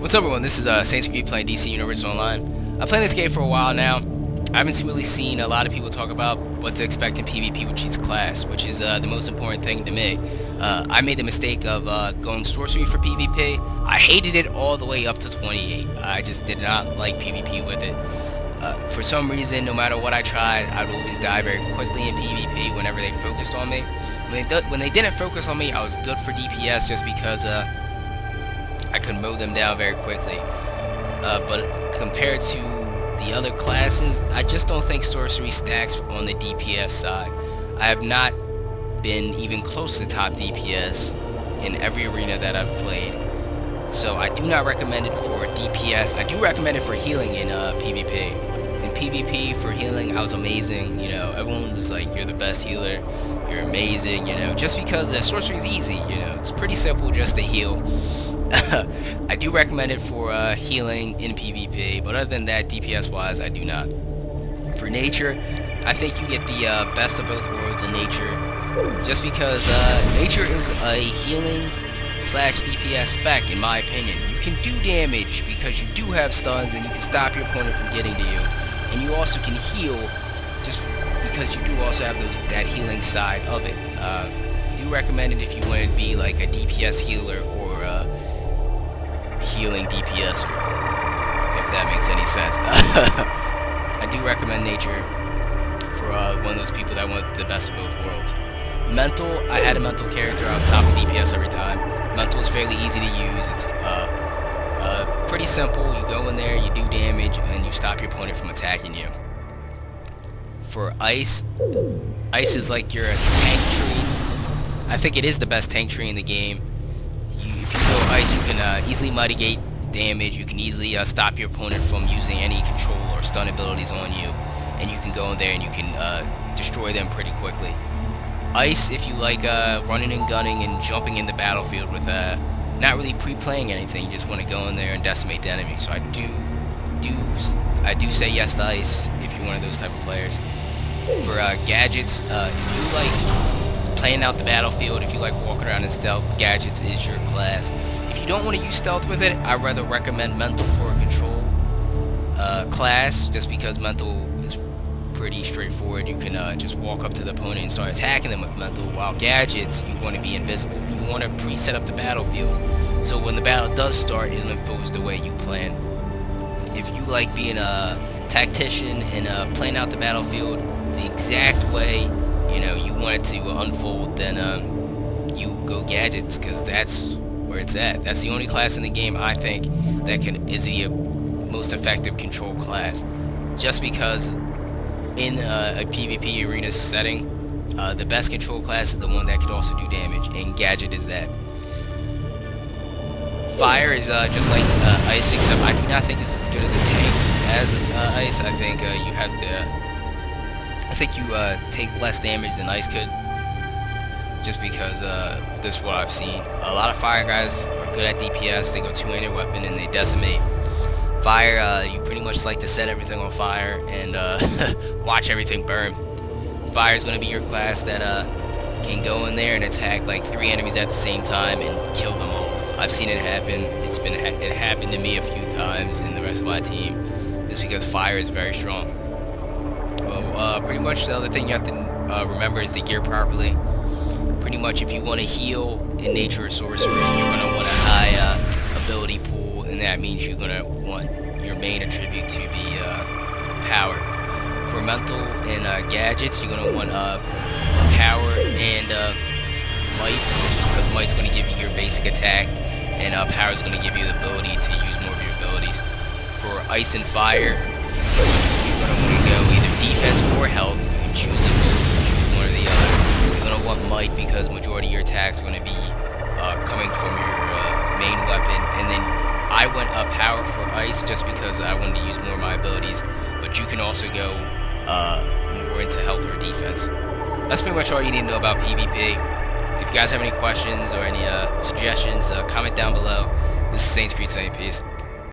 What's up, everyone? This is Saints Creed playing DC Universe Online. I've played this game for a while now. I haven't really seen a lot of people talk about what to expect in PvP with each class, which is the most important thing to me. I made the mistake of going sorcery for PvP. I hated it all the way up to 28. I just did not like PvP with it. For some reason, no matter what I tried, I'd always die very quickly in PvP whenever they focused on me. When they didn't focus on me, I was good for DPS just because I could mow them down very quickly. But compared to the other classes, I just don't think sorcery stacks on the DPS side. I have not been even close to top DPS in every arena that I've played. So I do not recommend it for DPS. I do recommend it for healing in PvP. In PvP, for healing, I was amazing. You know, everyone was like, you're the best healer. You're amazing, you know, just because sorcery is easy, you know. It's pretty simple just to heal. I do recommend it for healing in PvP, but other than that, DPS-wise, I do not. For nature, I think you get the best of both worlds in nature, just because nature is a healing slash DPS spec, in my opinion. You can do damage because you do have stuns, and you can stop your opponent from getting to you, and you also can heal just because you do also have that healing side of it. Do recommend it if you want to be like a DPS healer or healing DPS, if that makes any sense. I do recommend nature for one of those people that want the best of both worlds. Mental, I had a mental character. I was top DPS every time. Mental is fairly easy to use. It's pretty simple. You go in there, you do damage, and you stop your opponent from attacking you. For ice is like your tank tree. I think it is the best tank tree in the game. If you go ice, you can easily mitigate damage. You can easily stop your opponent from using any control or stun abilities on you, and you can go in there and you can destroy them pretty quickly. Ice, if you like running and gunning and jumping in the battlefield with not really pre-playing anything, you just want to go in there and decimate the enemy. So I do say yes to ice if you're one of those type of players. For gadgets, if you like playing out the battlefield, if you like walking around in stealth, gadgets is your class. If you don't want to use stealth with it, I'd rather recommend mental for a control class, just because mental is pretty straightforward. You can just walk up to the opponent and start attacking them with mental, while gadgets, you want to be invisible. You want to pre-set up the battlefield, so when the battle does start, it unfolds the way you plan. If you like being a tactician and playing out the battlefield the exact way, you know, you want it to unfold, then you go gadgets, because that's where it's at. That's the only class in the game, I think, that is the most effective control class. Just because in a PvP arena setting, the best control class is the one that can also do damage, and gadget is that. Fire is just like ice, except I do not think it's as good as a tank as ice. I think you have to. I think you take less damage than ice could, just because this is what I've seen. A lot of fire guys are good at DPS. They go two-handed weapon and they decimate. Fire, you pretty much like to set everything on fire and watch everything burn. Fire is going to be your class that can go in there and attack like 3 enemies at the same time and kill them all. I've seen it happen. It happened to me a few times in the rest of my team, just because fire is very strong. Well, pretty much the other thing you have to remember is to gear properly. Pretty much if you want to heal in nature or sorcery, you're going to want a high ability pool, and that means you're going to want your main attribute to be power. For mental and gadgets, you're going to want power and might, because might's going to give you your basic attack, and power is going to give you the ability to use more of your abilities. For ice and fire, you're going to want to go either defense or health. You can choose one or the other. You're going to want might because majority of your attacks are going to be coming from your main weapon. And then I went up power for ice just because I wanted to use more of my abilities. But you can also go more into health or defense. That's pretty much all you need to know about PvP. If you guys have any questions or any suggestions, comment down below. This is Saints Creed saying peace.